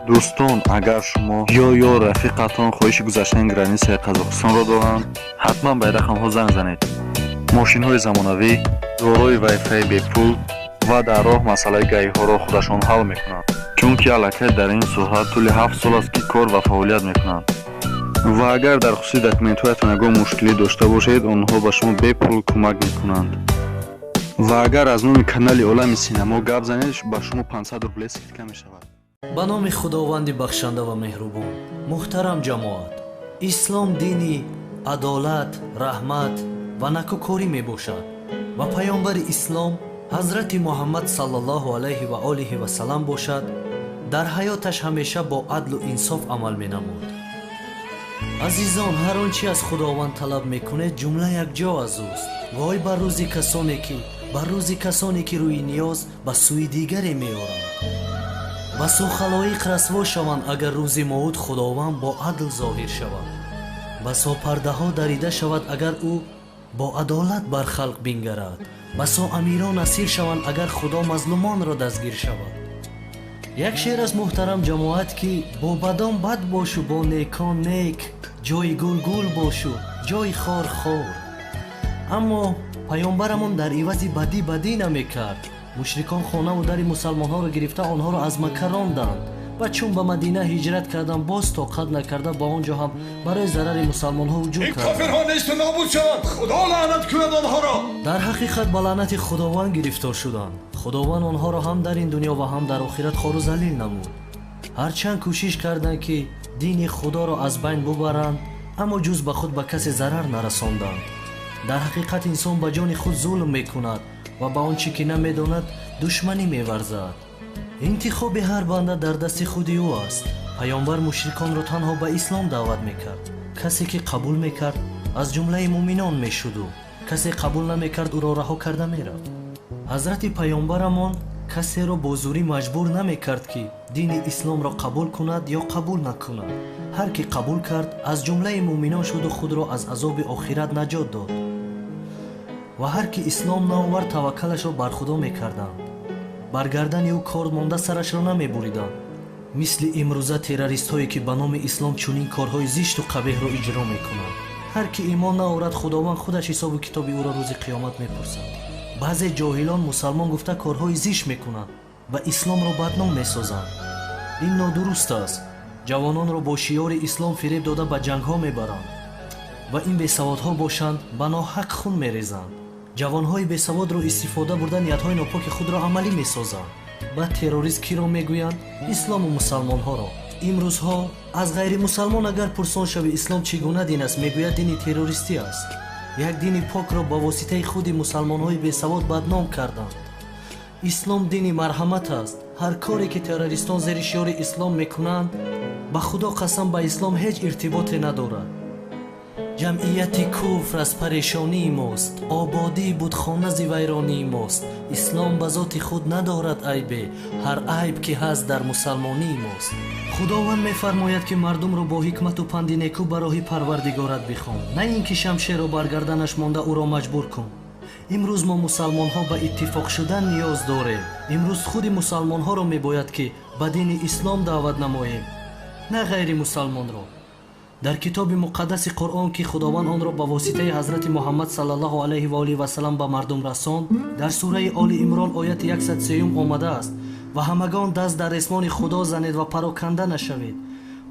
дӯстон, агар шумо ё рафиқатон хоҳиши гузаштани границаи Қазоқистонро доранд, ҳатман ба рақамҳо занг занед. мошинҳои замонавӣ дорои вайфай бепул ва дар роҳ масъалаи гаиҳоро худашон ҳал мекунанд, чунки аллакай дар ин соҳа тӯли 7 сол аст ки кор ва фаъолият мекунанд. ва агар дар хусуси документҳоятон ягон мушкилӣ дошта бошед, онҳо ба шумо бепул кӯмак мекунанд. ва агар аз номи канали Олами Синамо гап занед, ба шумо 500 рубле скидка мешавад. ба номи худованди бахшанда ва меҳрубон. муҳтарам ҷамоат, ислом дини адолат, раҳмат ва накӯкорӣ мебошад ва паёмбари ислом ҳазрати муҳаммад саллаллоҳу алайҳи ва олиҳи ва салам бошад, дар ҳаёташ ҳамеша бо адлу инсоф амал менамуд. азизон, ҳар он чи аз худованд талаб мекунед ҷумла якҷо аз уст. вой бар рӯзи касоне ки рӯи ниёз ба сӯи дигаре меоранд. басо халоиқ расво шаванд агар рӯзи мавуд худованд бо адл зоҳир шавад. басо пардаҳо дарида шавад агар ӯ бо адолат бар халқ бингарад. басо амирон асир шаванд агар худо мазлумонро дастгир шавад. як шеър аст муҳтарам ҷамоат ки бо бадон бад бошу, бо некон нек, ҷои гул гул бошу, ҷои хор хор. аммо паёмбарамон дар ивази бадӣ намекард. мушрикон хонаву дари мусалмонҳоро гирифта онҳоро аз Макка ронданд ва чун ба Мадина ҳиҷрат карданд, боз тоқат накарда ба он ҷо ҳам барои зарари мусалмонҳо ҳуҷум карданд. дар ҳақиқат ба лаънати худованд гирифтор шуданд. худованд онҳоро ҳам дар ин дунё ва ҳам дар охират хору залил намуд. ҳарчанд кӯшиш карданд ки дини худоро аз байн бубаранд, аммо ҷуз ба худ ба касе зарар нарасонданд. дар ҳақиқат инсон ба ҷони худ зулм мекунад ва ба он чӣ ки намедонад душманӣ меварзад. интихоби ҳар банда дар дасти худи ӯ аст. паёмбар мушриконро танҳо ба ислом даъват мекард. касе ки қабул мекард аз ҷумлаи муъминон мешуду, касе қабул намекард ӯро раҳо карда мерафт. ҳазрати паёмбарамон касеро бо зурӣ маҷбур намекард ки дини исломро қабул кунад ё қабул накунад. ҳар ки қабул кард аз ҷумлаи муъминон шуду худро аз азоби охират наҷот дод. ва ҳар ки ислом наовард таваккалашро бар худо мекарданд. бар гардани ӯ кор монда сарашро намебуриданд. мисли имрӯза террористҳое ки ба номи ислом чунин корҳои зишту қабеҳро иҷро мекунанд. ҳар ки имон наорад, худованд худаш ҳисобу китоби ӯро рӯзи қиёмат мепурсад. баъзе ҷоҳилон мусалмон гуфта корҳои зишт мекунанд ва исломро бадном месозанд. ин нодуруст аст. ҷавононро бо шиёри ислом фиреб дода ба ҷангҳо мебаранд ва ин бесаводҳо бошанд ба ноҳақ хун мерезанд. ҷавонҳои бесаводро истифода бурда ниятҳои нопоки худро амалӣ месозанд. баъд террорист киро мегӯянд? ислому мусалмонҳоро. имрӯзҳо аз ғайри мусалмон агар пурсон шави ислом чӣ гуна дин аст, мегӯяд дини террористӣ аст. як дини покро ба воситаи худи мусалмонҳои бесавод бадном карданд. ислом дини марҳамат аст. ҳар коре ки террористон зери шиёри ислом мекунанд, ба худо қасам ба ислом ҳеҷ иртиботе надорад. ҷамъияти куфр аз парешонии мост, ободии будхонази вайронии мост. ислом ба зоти худ надорад айбе, ҳар айб ки ҳаст дар мусалмонии мост. худованд мефармояд ки мардумро бо ҳикмату панди некӯ ба роҳи парвардигорат бихом, на ин ки шамшерро бар гарданаш монда ӯро маҷбур кун. имрӯз мо мусалмонҳо ба иттифоқ шудан ниёз дорем. имрӯз худи мусалмонҳоро мебояд ки ба дини ислом даъват намоем, на ғайри мусалмонро. дар китоби муқаддаси Қуръон ки худованд онро ба воситаи ҳазрати Муҳаммад саллаллоҳу алайҳи ва олиҳи ва салам ба мардум расонд, дар сураи Оли Имрон ояти 103 омадааст: ва ҳамагон даст дар ресмони худо занед ва пароканда нашавед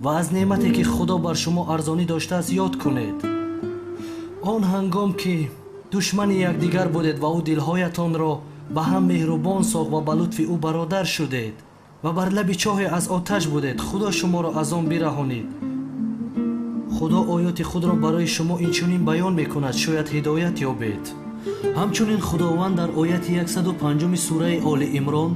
ва аз неъмате ки худо бар шумо арзонӣ доштааст ёд кунед. он ҳангом ки душмани якдигар будед ва ӯ дилҳоятонро ба ҳам меҳрубон сохт ва ба лутфи ӯ бародар шудед ва бар лаби чоҳе аз оташ будед, худо шуморо аз он бираҳонид. худо оёти худро барои шумо инчунин баён мекунад, шояд ҳидоят ёбед. ҳамчунин худованд дар ояти 105 сураи Оли Имрон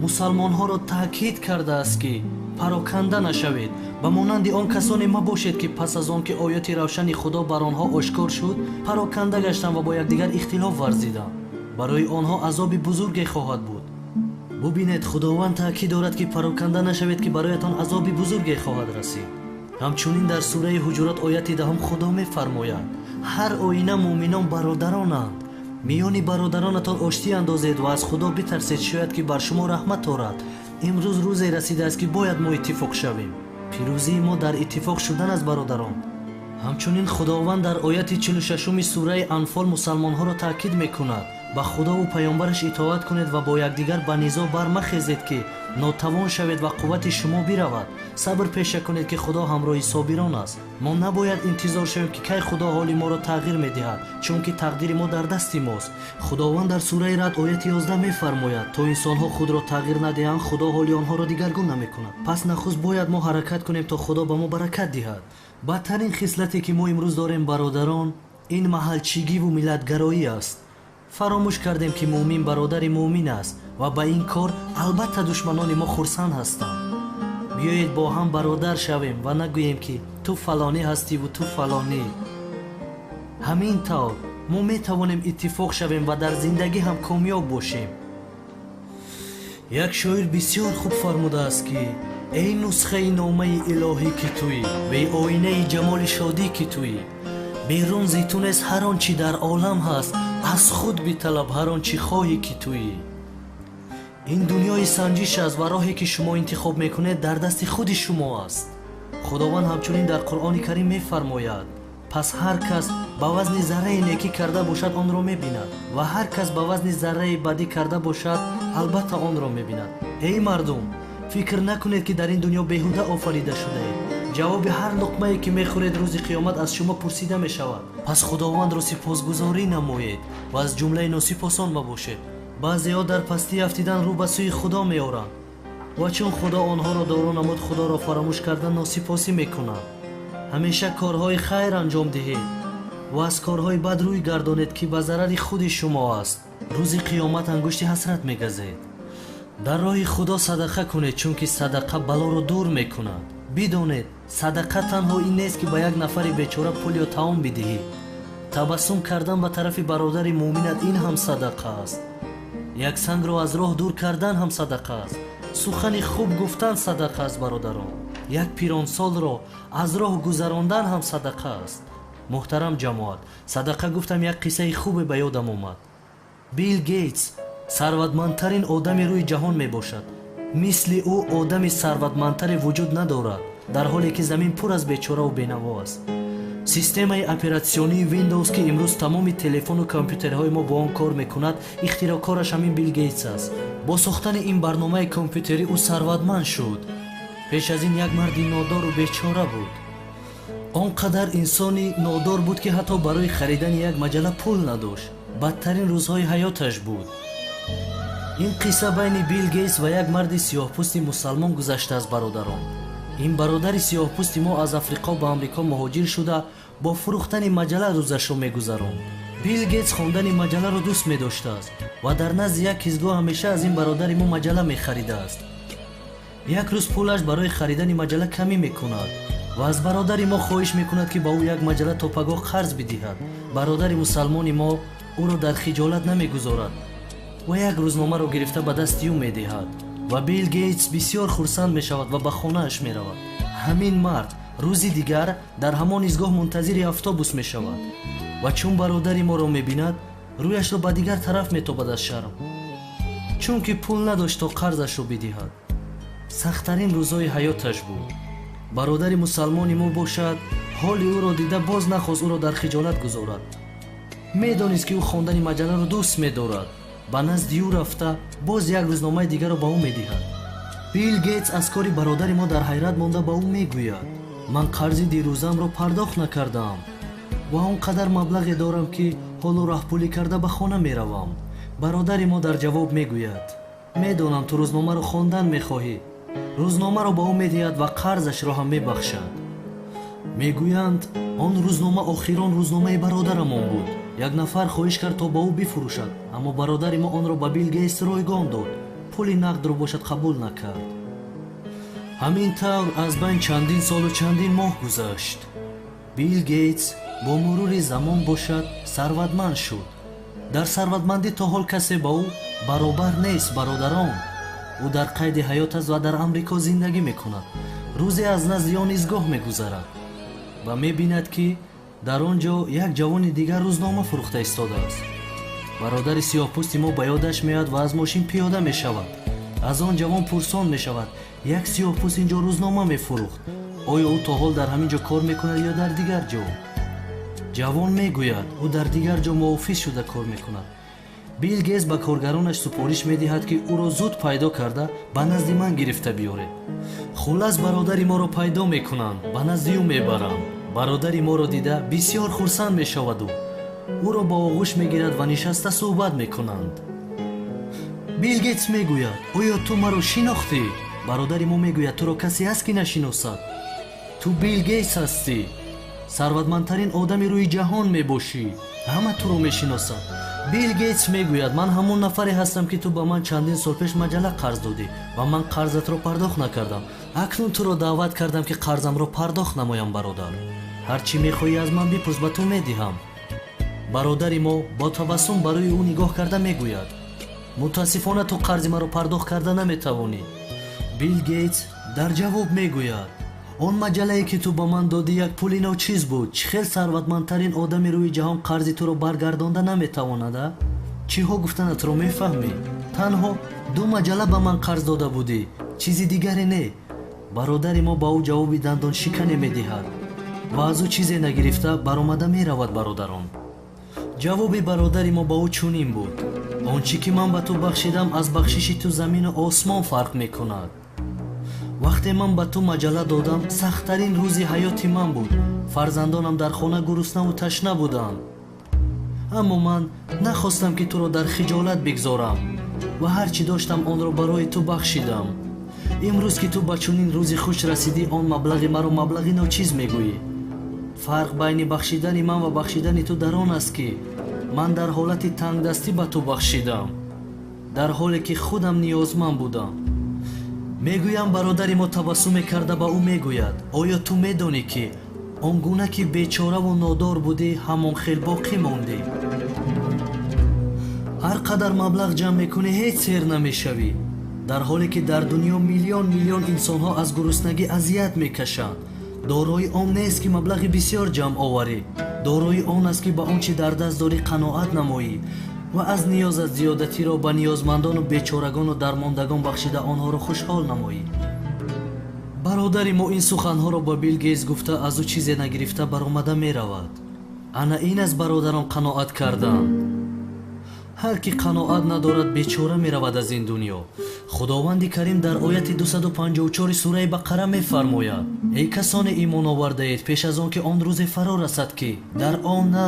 мусалмонҳоро таъкид кардааст ки пароканда нашавед, ба монанди он касоне мабошед ки пас аз он ки ояти равшани худо бар онҳо ошкор шуд, пароканда гаштанд ва бо якдигар ихтилоф варзиданд. барои онҳо азоби бузурге хоҳад буд. бубинед, худованд таъкид дорад ки пароканда нашавед ки бароятон азоби бузурге хоҳад расид. ҳамчунин дар сураи Ҳуҷурот ояти 10 худо мефармояд: ҳар оина муъминон бародаронанд. миёни бародаронатон оштӣ андозед ва аз худо битарсед, шояд ки бар шумо раҳмат орад. имрӯз рӯзе расидааст ки бояд мо иттифоқ шавем. пирӯзии мо дар иттифоқ шудан аст, бародарон. ҳамчунин худованд дар ояти 46 сураи анфол мусалмонҳоро таъкид мекунад: ба худову паёмбараш итоат кунед ва бо якдигар ба низоъ бармахезед ки нотавон шавед ва қуввати шумо биравад. сабр пеша кунед ки худо ҳамроҳи собирон аст. мо набояд интизор шавем ки кай худо ҳоли моро тағйир медиҳад, чунки тақдири мо дар дасти мост. худованд дар сураи Рад ояти 11 мефармояд: то инсонҳо худро тағйир надиҳанд, худо ҳоли онҳоро дигаргун намекунад. пас нахуст бояд мо ҳаракат кунем то худо ба мо баракат диҳад. бадтарин хислате ки мо имрӯз дорем, бародарон, ин маҳалчигиву миллатгароӣ аст. фаромӯш кардем ки муъмин бародари муъмин аст ва ба ин кор албатта душманони мо хурсанд ҳастанд. биёед бо ҳам бародар шавем ва нагӯем ки ту фалонӣ ҳастиву ту фалонӣ. ҳамин тавр мо метавонем иттифоқ шавем ва дар зиндагӣ ҳам комёб бошем. як шоир бисёр хуб фармудааст ки: эй нусхаи номаи илоҳӣ ки туӣ, ве оинаи ҷамоли шодӣ ки туӣ, берун зи ту нест ҳар он чи дар олам ҳаст, аз худ биталаб ҳар он чи хоҳӣ ки туӣ. ин дунёи санҷиш аст ва роҳе ки шумо интихоб мекунед дар дасти худи шумо аст. худованд ҳамчунин дар Қуръони Карим мефармояд: пас ҳар кас ба вазни зарраи некӣ карда бошад, онро мебинад, ва ҳар кас ба вазни зарраи бадӣ карда бошад, албатта онро мебинад. эй мардум, фикр накунед ки дар ин дунё беҳуда офарида шудаед. ҷавоби ҳар луқмае ки мехӯред рӯзи қиёмат аз шумо пурсида мешавад. пас худовандро сипосгузорӣ намоед ва аз ҷумлаи носипосон мабошед. баъзеҳо дар пастӣ афтидан рӯ ба сӯи худо меоранд ва чун худо онҳоро дору намуд, худоро фаромӯш карда носипосӣ мекунанд. ҳамеша корҳои хайр анҷом диҳед ва аз корҳои бад рӯй гардонед ки ба зарари худи шумо аст. рӯзи қиёмат ангушти ҳасрат мегазед. дар роҳи худо садақа кунед, чунки садақа балоро дур мекунад. бидонед, садақа танҳо ин нест ки ба як нафари бечора пул ё таом бидиҳӣ. табассум кардан ба тарафи бародари муъминат ин ҳам садақа аст. як сангро аз роҳ дур кардан ҳам садақа аст. сухани хуб гуфтан садақа аст, бародарон. як пиронсолро аз роҳ гузарондан ҳам садақа аст. муҳтарам ҷамоат, садақа гуфтам, як қиссаи хубе ба ёдам омад. Билл Гейтс сарватмандтарин одами рӯи ҷаҳон мебошад. мисли ӯ одами сарватмандтаре вуҷуд надорад, дар ҳоле ки замин пур аз бечораву бенаво аст. системаи оператсионии Windows ки имрӯз тамоми телефону компютерҳои мо бо он кор мекунад, ихтироъкораш ҳамин Билл Гейтс аст. бо сохтани ин барномаи компютерӣ ӯ сарватманд шуд. пеш аз ин як марди нодору бечора буд. он қадар инсони нодор буд ки ҳатто барои харидани як маҷалла пул надошт. бадтарин рӯзҳои ҳаёташ буд. ин қисса байни Билл Гейтс ва як марди сиёҳпӯсти мусалмон гузаштааст, бародарон. ин бародари сиёҳпӯсти мо аз Африқо ба Амрико муҳоҷир шуда бо фурӯхтани маҷалла рӯзашро мегузаронд. Билл Гейтс хондани маҷалларо дӯст медоштааст ва дар назди як ҳизбгоҳ ҳамеша аз ин бародари мо маҷалла мехаридааст. як рӯз пулаш барои харидани маҷалла камӣ мекунад ва аз бародари мо хоҳиш мекунад ки ба ӯ як маҷалла то пагоҳ қарз бидиҳад. бародари мусалмони мо ӯро дар хиҷолат намегузорад ва як рӯзномаро гирифта ба дасти ӯ медиҳад ва Билл Гейтс бисёр хурсанд мешавад ва ба хонааш меравад. ҳамин мард рӯзи дигар дар ҳамон изгоҳ мунтазири автобус мешавад ва чун бародари моро мебинад, рӯяшро ба дигар тараф метобад аз шарм, чунки пул надошт то қарзашро бидиҳад. сахттарин рӯзҳои ҳаёташ буд. бародари мусалмони мо бошад, ҳоли ӯро дида боз нахост ӯро дар хиҷолат гузорад. медонист ки ӯ хондани маҷалларо дӯст медорад. ба назди ӯ рафта боз як рӯзномаи дигарро ба ӯ медиҳад. Билл Гейтс аз кори бародари мо дар ҳайрат монда ба ӯ мегӯяд: ман қарзи дирӯзамро пардохт накардаам ва он қадар маблағе дорам ки ҳоло раҳпулӣ карда ба хона меравам. бародари мо дар ҷавоб мегӯяд: медонам ту рӯзномаро хондан мехоҳӣ. рӯзномаро ба ӯ медиҳад ва қарзашро ҳам мебахшад. мегӯянд, он рӯзнома охирон рӯзномаи бародарамон буд. як нафар хоҳиш кард то ба ӯ бифурӯшад, аммо бародари мо онро ба Билл Гейтс ройгон дод. пули нақдро бошад қабул накард. ҳамин тавр аз байн чандин солу чандин моҳ гузашт. Билл Гейтс бо мурури замон бошад сарватманд шуд. дар сарватмандӣ то ҳол касе ба ӯ баробар нест, бародарон. ӯ дар қайди ҳаёт аст ва дар Амрико зиндагӣ мекунад. рӯзе аз назди он изгоҳ мегузарад ва мебинад ки дар он ҷо як ҷавони дигар рӯзнома фурӯхта истодааст. бародари сиёҳпӯсти мо ба ёдаш меояд ва аз мошин пиёда мешавад. аз он ҷавон пурсон мешавад: як сиёҳпӯст инҷо рӯзнома мефурӯхт. оё ӯ то ҳол дар ҳамин ҷо кор мекунад ё дар дигар ҷо? ҷавон мегӯяд ӯ дар дигар ҷо муофис шуда кор мекунад. Билл Гейтс ба коргаронаш супориш медиҳад ки ӯро зуд пайдо карда ба назди ман гирифта биёред. хулас бародари моро пайдо мекунанд, ба назди ӯ мебаранд. бародари моро дида бисёр хурсанд мешаваду ӯро ба оғӯш мегирад ва нишаста суҳбат мекунанд. Билл Гейтс мегӯяд: оё ту маро шинохтӣ? бародари мо мегӯяд: туро касе ҳаст ки нашиносад? ту Билл Гейтс ҳастӣ, сарватмандтарин одами рӯи ҷаҳон мебошӣ, ҳама туро мешиносад. Билл Гейтс мегӯяд: ман ҳамон нафаре ҳастам ки ту ба ман чандин сол пеш маҷалла қарз додӣ ва ман қарзатро пардохт накардам. акнун туро даъват кардам ки қарзамро пардохт намоям. бародар, ҳар чӣ мехоҳӣ аз ман бипурс, ба ту медиҳам. бародари мо бо табассум ба рӯи ӯ нигоҳ карда мегӯяд: мутаассифона ту қарзи маро пардохт карда наметавонӣ. Билл Гейтс дар ҷавоб мегӯяд: он маҷаллае ки ту ба ман додӣ як пули ночиз буд. чӣ хел сарватмандтарин одами рӯи ҷаҳон қарзи туро баргардонда наметавонад? чиҳо гуфтанатро мефаҳмӣ? танҳо 2 маҷалла ба ман қарз дода будӣ, чизи дигаре не. бародари мо ба ӯ ҷавоби дандоншикане медиҳад ва аз ӯ чизе нагирифта баромада меравад. бародарон, ҷавоби бародари мо ба ӯ чунин буд: он чӣ ки ман ба ту бахшидам аз бахшиши ту замину осмон фарқ мекунад. вақте ман ба ту маҷалла додам, сахттарин рӯзи ҳаёти ман буд. фарзандонам дар хона гуруснаву ташна буданд. аммо ман нахостам ки туро дар хиҷолат бигзорам ва ҳар чӣ доштам онро барои ту бахшидам. имрӯз ки ту ба чунин рӯзи хуш расидӣ, он маблағи маро маблағи ночиз мегӯӣ. фарқ байни бахшидани ман ва бахшидани ту дар он аст ки ман дар ҳолати тангдастӣ ба ту бахшидам, дар ҳоле ки худам ниёзманд будам. мегӯям бародари мо табассуме карда ба ӯ мегӯяд: оё ту медонӣ ки он гуна ки бечораву нодор будӣ, ҳамон хел боқӣ мондӣ. ҳар қадар маблағ ҷамъ мекунӣ, ҳеҷ сер намешавӣ, дар ҳоле ки дар дунё миллион миллион инсонҳо аз гуруснагӣ азият мекашанд. дорои он нест ки маблағи бисёр ҷамъ оварӣ, дорои он аст ки ба он чӣ дар даст дорӣ қаноат намоӣ ва аз ниёзат зиёдатиро ба ниёзмандону бечорагону дармондагон бахшида онҳоро хушҳол намоӣ. бародари мо ин суханҳоро ба Билл Гейтс гуфта, аз ӯ чизе нагирифта баромада меравад. ана ин аст бародарон қаноат кардан. ҳар ки қаноат надорад, бечора меравад аз ин дунё. худованди карим дар ояти 254 сураи Бақара мефармояд: эй касоне имон овардаед, пеш аз он ки он рӯзе фаро расад ки дар он на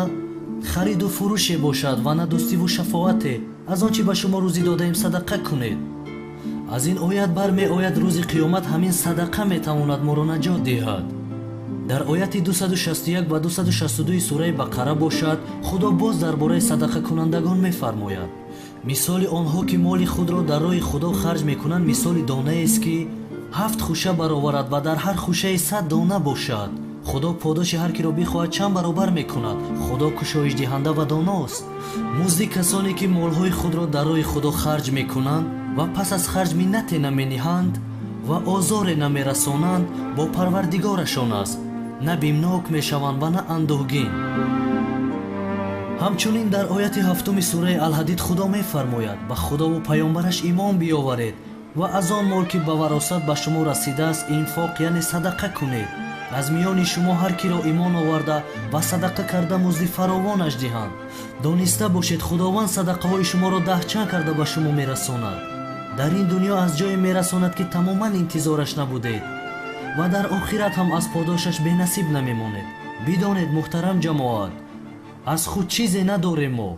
хариду фурӯше бошад ва на дӯстиву шафоате, аз он чӣ ба шумо рӯзӣ додаем садақа кунед. аз ин оят бармеояд рӯзи қиёмат ҳамин садақа метавонад моро наҷот диҳад. дар ояти 261 ва 262 сураи Бақара бошад, худо боз дар бораи садақакунандагон мефармояд: мисоли онҳо ки моли худро дар роҳи худо харҷ мекунанд, мисоли донаест ки 7 хуша бароварад ва дар ҳар хушае 100 дона бошад. худо подоши ҳар киро бихоҳад чанд баробар мекунад. худо кушоишдиҳанда ва доност. музди касоне ки молҳои худро дар роҳи худо харҷ мекунанд ва пас аз харҷ миннате намениҳанд ва озоре намерасонанд, бо парвардигорашон аст, на бимнок мешаванд ва на андӯҳгин. ҳамчунин дар ояти 7 сураи Алҳадид худо мефармояд: ба худову паёмбараш имон биёваред ва аз он мол ки ба варосат ба шумо расидааст, инфоқ яъне садақа кунед. аз миёни шумо ҳар киро имон оварда ва садақа карда музди фаровонаш диҳанд. дониста бошед, худованд садақаҳои шуморо даҳчанд карда ба шумо мерасонад. дар ин дунё аз ҷое мерасонад ки тамоман интизораш набудед ва дар охират ҳам аз подошаш бенасиб намемонед. бидонед муҳтарам ҷамоат, аз худ чизе надорем мо.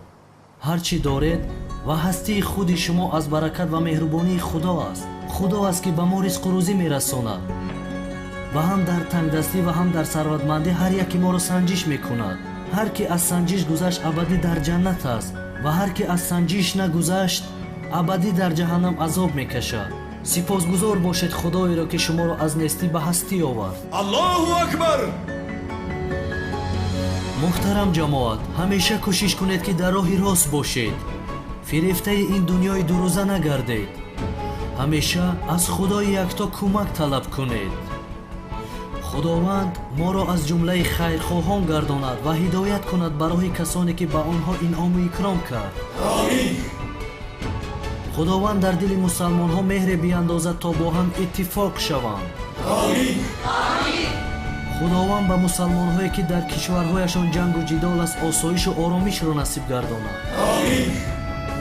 ҳар чӣ доред ва ҳастии худи шумо аз баракат ва меҳрубонии худо аст. худо аст ки ба мо ризқу рӯзӣ мерасонад ва ҳам дар тангдастӣ ва ҳам дар сарватмандӣ ҳар яки моро санҷиш мекунад. ҳар ки аз санҷиш гузашт, абадӣ дар ҷаннат аст ва ҳар ки аз санҷиш нагузашт, абадӣ дар ҷаҳаннам азоб мекашад. сипосгузор бошед худоеро ки шуморо аз нестӣ ба ҳастӣ овард. аллоҳу акбар! муҳтарам ҷамоат, ҳамеша кӯшиш кунед ки дар роҳи рост бошед. фирефтаи ин дунёи дурӯза нагардед. ҳамеша аз худои якто кӯмак талаб кунед. худованд моро аз ҷумлаи хайрхоҳон гардонад ва ҳидоят кунад ба роҳи касоне ки ба онҳо инъому икром кард. خداوند در دل مسلمان ها مهر بیاندازد تا با هم اتفاق شوند. آمین. خداوند به مسلمان هایی که در کشورهایشان جنگ و جدال است آسایش و آرامش را نصیب گرداند. آمین.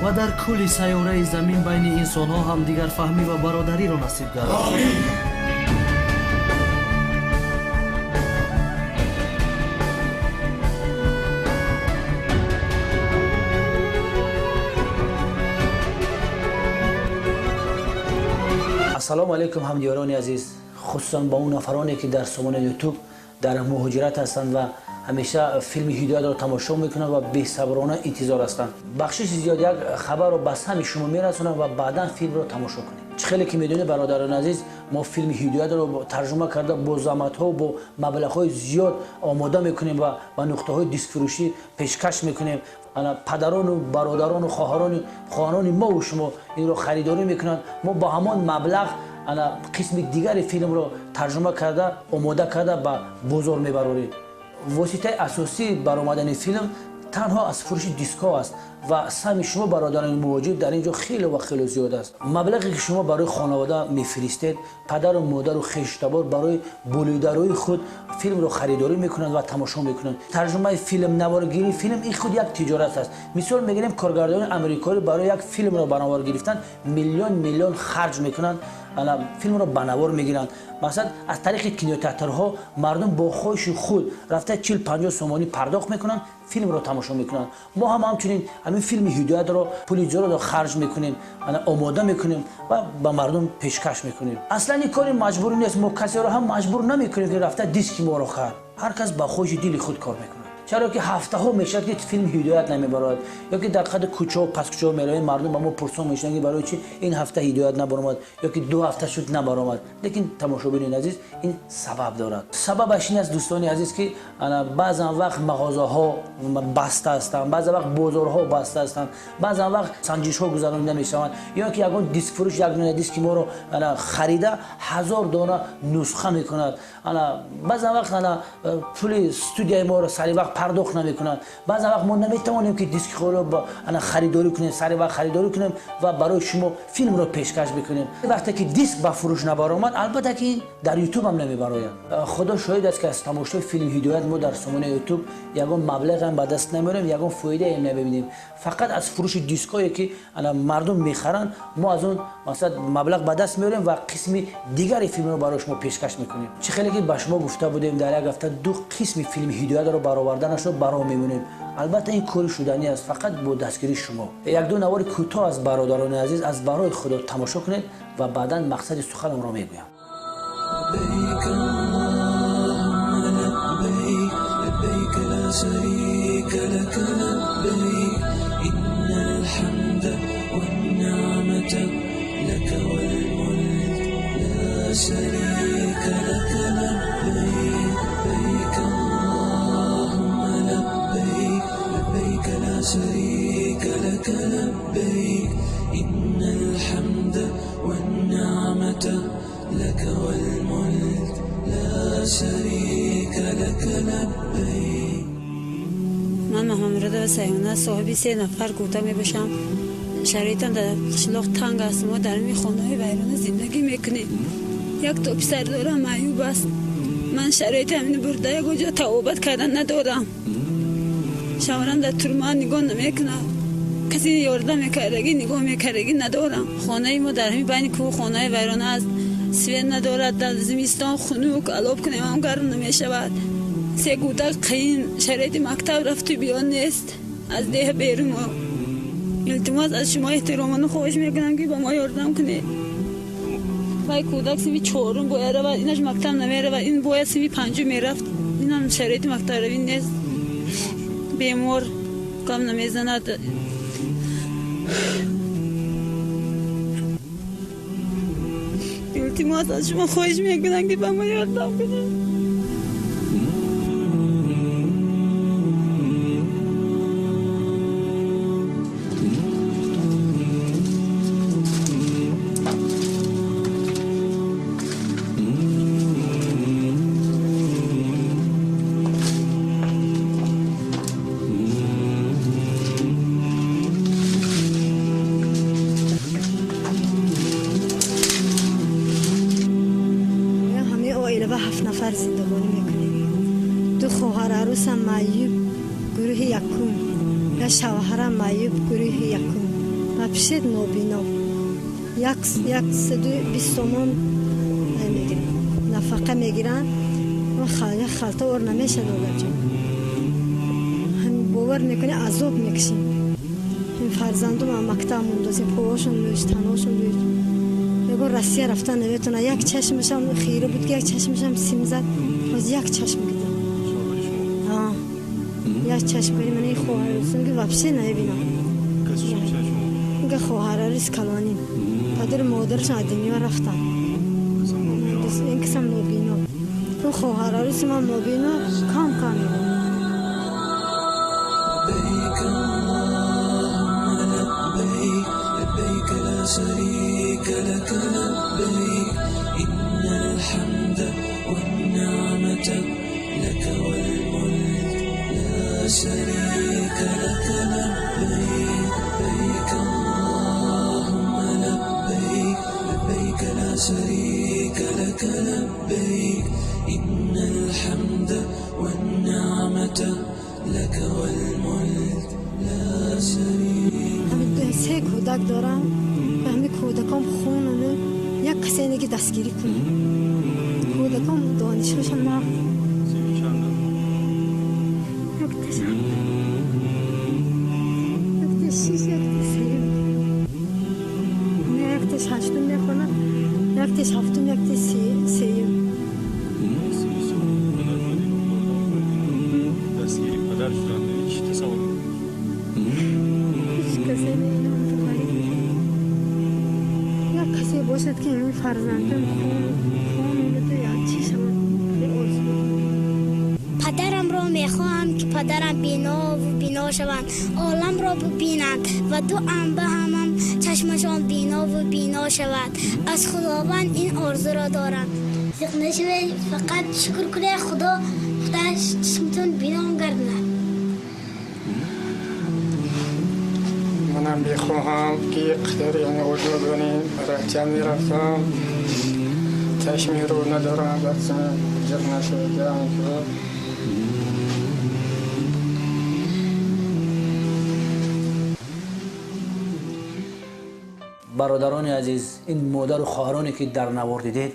و در کل سیاره زمین بین انسان ها هم دیگر فهمی و برادری را نصیب گرداند. آمین. السلام علیکم همدیاران عزیز، خصوصا با اون نفرانی که در سامان یوتیوب در مهاجرت هستند و همیشه فیلم هدایت را تماشا میکنند و بی‌صبرانه انتظار هستند. بخشش زیاد یک خبر رو بس هم شما میرسونم و بعدا فیلم رو تماشا کنید. چه خیلی که میدونید برادران عزیز، ما فیلم هدایت رو ترجمه کرده با زحمت ها و با مبلغ های زیاد آماده میکنیم و با نقطه های دیسک فروشی پیشکش میکنیم. پدران و برادران و خواهران ما و شما این رو خریداری میکنند. ما با همان مبلغ قسم دیگر فیلم رو ترجمه کرده آماده کرده به بازار میبریم. واسطه اساسی برآمدن فیلم تنها از فروش دیسک‌ها است و سهم شما برادران مهاجر در اینجا خیلی و خیلی زیاد است. مبلغی که شما برای خانواده میفرستید، پدر و مادر و خویشتبار برای بلودروی خود فیلم رو خریداری میکنند و تماشا میکنند. ترجمه فیلم، نوارگیری فیلم این خود یک تجارت است. مثال میگیریم کارگردان آمریکایی برای یک فیلم رو بنوار گرفتن میلیون خرج میکنند، فیلم رو بنوار میگیرند. مثلا از طریق کینوتئاترها مردم با خواهش خود رفته 40-50 سومانی پرداخت میکنن، فیلم رو تماشا میکنن. ما هم همچنین همین فیلم هدایت رو پول زیاد رو خرج میکنیم، آماده میکنیم و به مردم پیشکش میکنیم. اصلا این کاری مجبوری نیست، ما کسی رو هم مجبور نمیکنیم که رفته دیسک ما رو خرید. هر کس با خواهش دل خود کار میکنه. چرا که هفته ها میشه که فیلم هدایت نمیبرد یا که در قد کوچه و پس کوچه میرن، مردم با ما پرسان میشن که برای چی این هفته هدایت نبرآمد یا که 2 هفته شد نبرآمد. لیکن تماشاگران عزیز این سبب دارد. سببش این است دوستان عزیز که بعضا وقت مغازه ها بسته هستند، بعضا وقت بازارها بسته هستند، بعضا وقت سنجش ها گذرانده نمیشوند یا که یگان دیسک فروش یک دونه دیسک ما رو خریده 1000 دانه نسخه میکند. بعضا وقت پول استودیوی ما رو سری وقت پرداخت نمیکنند. بعضی وقت ما نمیتوانیم که دیسک رو با خریداری کنیم، سری وقت خریداری کنیم و برای شما فیلم رو پیشکش بکنیم. وقتی که دیسک به فروش نبرآمد، البته که در یوتیوب هم نمیبراید. خدا شاهد است که از تماشای فیلم هدایت ما در سامان یوتیوب یگان مبلغ هم به دست نمیاریم، یگان فایده هم نمیبینیم. فقط از فروش دیسکایی که مردم میخرن ما از اون مثلا مبلغ به دست میاریم و قسم دیگری فیلم رو برای شما پیشکش میکنیم. چه خیلی که به شما گفته بودیم در یک هفته 2 قسم فیلم هدایت رو برآوردنش رو برام میمونیم. البته این کاری شدنی است، فقط با دستگیری شما. 1-2 نوار کوتاه از برادران عزیز از برای خدا تماشا کنید و بعدا مقصد سخنم را میگویم. لبيك لا شريك لك لبيك إن الحمد والنعمة لك والملك لا شريك لك لبيك لبيك اللهم لبيك لبيك لا شريك لك لبيك إن الحمد والنعمة لك والملك لا شريك لك لبيك. من محمد سیونه صاحب 3 نفر گوته می باشم. شرایطم در قشلاق تنگ است. ما در این خانه ویرانه زندگی میکنیم. یک تا پسر دارم معیوب است. من شرایطم اینو برده یک جا توبت کردن ندارم. شوهرم در ترمان نگاه نمیکنه. کسی یارده میکردگی نگاه میکردگی ندارم. خانه ما در همین بین کوه خانه ویرانه است. سویر ندارد. در زمستان خنک علاب کنیم هم گرم نمیشود. 3 کودک قین شرایط مکتب رفت بیان نیست. از ده بیرون التماس از شما احترامانه خواهش میکنم که با ما یاردم کنید. وای کودک سوی 4 باید رود، اینش مکتب نمیره و این باید سوی 5 میرفت. این هم شرایط مکتب روی نیست. بیمار کم نمیزند. التماس از شما خواهش میکنم که با ما یاردم کنید. با 7 نفر زندگانی میکنیم. دو خواهر عروسم معیوب گروه یکم و شوهرم معیوب گروه یکم و پیشت نابینا 120 تومان نفقه میگیرن و خالته ور نمیشه دولت جان. هم باور میکنی عذاب میکشیم. این فرزندم هم مکتب مندازیم پوهاشون لوش تنهاشون لوش میگو رسیه رفتن نمیتونه یک چشمشم خیره بود که یک چشمشم سیم زد باز یک چشم گیدم یک چشم کنی من این خواهر رسون که وپسی نبینم اینکه خواهر رس کلانیم پدر مادرشون دنیا رفتن این کسم نابینا تو خواهر رس من نابینا کام میبینم لبيك لا شريك لك لبيك إن الحمد والنعمة لك والملك لا شريك لك لبيك لبيك اللهم لبيك لبيك لا شريك لك لبيك إن الحمد والنعمة لك والملك لا شريك. سه کودک دارم و همه کودکام خونم یک کسی نگی دستگیری کنم کودکام دانشگاهشم نه یک تش 6 یک تش 3 نه یک تش 8 میخونم یک تش 7 یک تش 3 دستگیری پدر شدن هیچ تصور کسی باشد که این فرزندم خون بده یا چی شود پدرم را میخواهم که پدرم بینا و بینا شوند عالم را ببینند و دو انبه هم چشمشان بینا و بینا شود از خداوند این آرزو را دارم نشوه فقط شکر کنه خدا چشمتون بینا گردنه منم بخواهم که اختیار یعنی وجود کنیم رفتم میرفتم چشمی رو ندارم بسیم جر نشدم برادران عزیز این مادر و خواهرانی که در نوار دیدید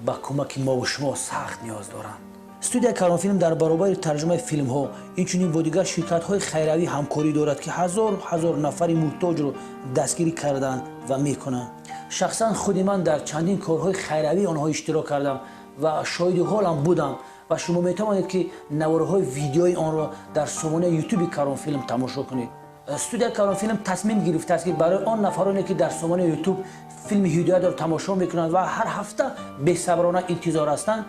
به کمک ما و شما سخت نیاز دارند. استودیو کارون فیلم در برابر ترجمه فیلم ها اینچنین با دیگر شرکت های خیریوی همکاری دارد که هزار نفر محتاج رو دستگیری کردند و میکنند. شخصا خودی من در چندین کارهای خیریوی آنها اشتراک کردم و شاهد حالم بودم و شما میتوانید که نواره های ویدیوی آن را در سامانه یوتیوب کارون فیلم تماشا کنید. استودیو کارون فیلم تصمیم گرفته است که برای آن نفرانی که در سامانه یوتیوب فیلم هدایت را تماشا میکنند و هر هفته بی‌صبرانه انتظار هستند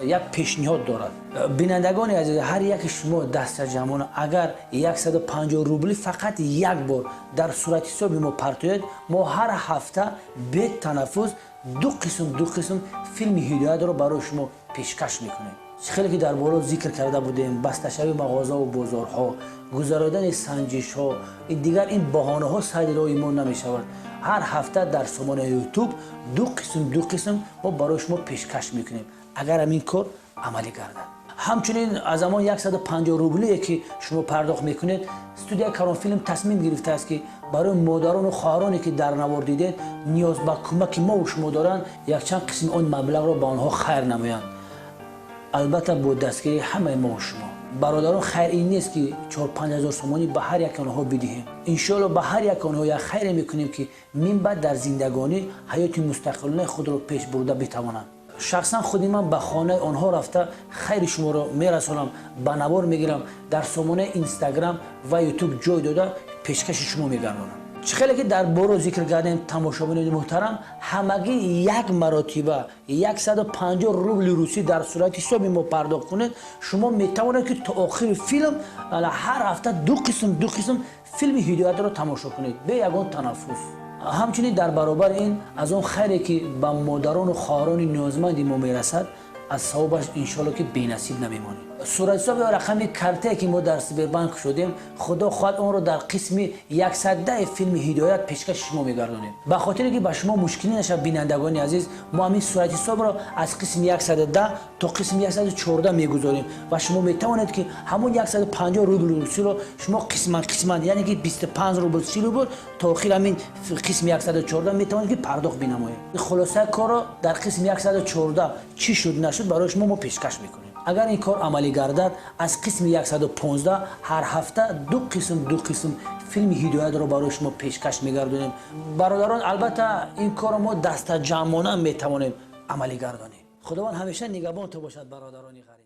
یک پیشنهاد دارد. بینندگان عزیز هر یک شما دست جمعانه اگر 150 روبلی فقط یک بار در صورت حساب ما پرتوید ما هر هفته به تنفس دو قسم فیلم هدایت را برای شما پیشکش میکنیم. خیلی که در بالا ذکر کرده بودیم بسته‌شوی مغازه و بازارها گذراندن سنجش ها دیگر این بهانه ها سایدلای ما نمیشود. هر هفته در سامانه یوتیوب دو قسم ما برای شما پیشکش میکنیم اگر همین کار عملی گردد. همچنین از همان 150 روبلی که شما پرداخت میکنید استودیو کارون فیلم تصمیم گرفته است که برای مادران و خواهرانی که در نوار دیدید نیاز به کمک ما و شما دارند یک چند قسم آن مبلغ را به آنها خیر نمایند. البته با دستگیری همه ما و شما. برادران خیر این نیست که 4-5 هزار تومانی به هر یک آنها بدهیم. انشالله به هر یک آنها یک خیر میکنیم که من بعد در زندگانی حیات مستقلانه خود را پیش برده بتوانند. شخصا خودی من به خانه آنها رفته خیر شما را میرسانم به نوار میگیرم در سامانه اینستاگرام و یوتیوب جای داده پیشکش شما میگردانم. خیلی که در بارو ذکر کردیم تماشاگران محترم همگی یک مرتبه 150 روبل روسی در صورت حساب ما پرداخت کنید شما میتوانید که تا آخر فیلم هر هفته دو قسم فیلم هدایت را تماشا کنید به یگان تنفس. همچنین در برابر این از اون خیری که به مادران و خواهران نیازمند ما میرسد از ثوابش انشالله که بی‌نصیب نمیمانید. صورتحساب یا رقم کرته که ما در سایبربانک شدیم خدا خواهد اون رو در قسم 110 فیلم هدایت پیشکش شما میگردونیم. به خاطر که به شما مشکلی نشه بینندگان عزیز، ما همین صورتحساب رو از قسم 110 تا قسم 114 میگذاریم و شما میتوانید که همون 150 روبل رو شما قسمت یعنی که 25 روبل 30 روبل تا آخر همین قسم 114 میتوانید که پرداخت بنمایید. خلاصه کار رو در قسم 114 چی شد نشد برای شما ما پیشکش میکنیم. اگر این کار عملی گردد از قسم 115 هر هفته دو قسم فیلم هدایت رو برای شما پیشکش میگردونیم. برادران البته این کار ما دست جمعانه میتوانیم عملی گردانیم. خداوند همیشه نگهبان تو باشد برادران غریب.